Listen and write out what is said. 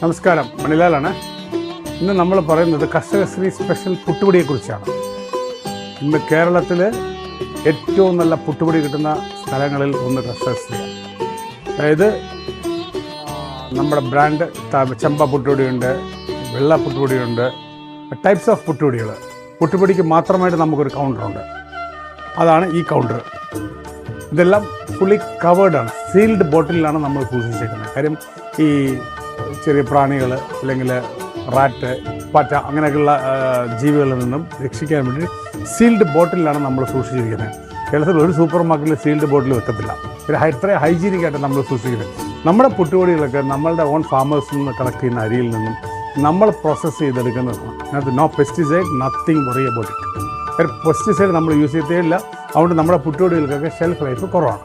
നമസ്കാരം, മണിലാലാണ്. ഇന്ന് നമ്മൾ പറയുന്നത് കർഷകശ്രീ സ്പെഷ്യൽ പുട്ടുപൊടിയെക്കുറിച്ചാണ്. ഇന്ന് കേരളത്തിൽ ഏറ്റവും നല്ല പുട്ടുപൊടി കിട്ടുന്ന സ്ഥലങ്ങളിൽ ഒന്ന് കർഷകശ്രീയാണ്. അതായത് നമ്മുടെ ബ്രാൻഡ് ചെമ്പ പുട്ടുപൊടിയുണ്ട്, വെള്ള പുട്ടുപൊടിയുണ്ട്, ടൈപ്സ് ഓഫ് പുട്ടുപൊടികൾ. പുട്ടുപൊടിക്ക് മാത്രമായിട്ട് നമുക്കൊരു കൗണ്ടറുണ്ട്. അതാണ് ഈ കൗണ്ടർ. ഇതെല്ലാം ഫുള്ളി കവേർഡാണ്, സീൽഡ് ബോട്ടിലാണ് നമ്മൾ സൂക്ഷിച്ചേക്കുന്നത്. കാര്യം ഈ ചെറിയ പ്രാണികൾ അല്ലെങ്കിൽ റാറ്റ്, പാറ്റ അങ്ങനെയൊക്കെയുള്ള ജീവികളിൽ നിന്നും രക്ഷിക്കാൻ വേണ്ടി സീൽഡ് ബോട്ടിലാണ് നമ്മൾ സൂക്ഷിച്ചിരിക്കുന്നത്. കേരളത്തിൽ ഒരു സൂപ്പർ മാർക്കറ്റിൽ സീൽഡ് ബോട്ടിൽ വെക്കത്തില്ല. ഇത്രയും ഹൈജീനിക്കായിട്ട് നമ്മൾ സൂക്ഷിക്കുന്നത്. നമ്മുടെ പുട്ടുപൊടികളൊക്കെ നമ്മളുടെ ഓൺ ഫാമേഴ്സിൽ നിന്ന് കളക്ട് ചെയ്യുന്ന അരിയിൽ നിന്നും നമ്മൾ പ്രോസസ്സ് ചെയ്തെടുക്കുന്നതാണ്. അതിനകത്ത് no pesticide, nothing worry about it. Pesticide നമ്മൾ യൂസ് ചെയ്തേ ഇല്ല. അതുകൊണ്ട് നമ്മുടെ പുട്ടുപൊടികൾക്കൊക്കെ ഷെൽഫ് ലൈഫ് കുറവാണ്.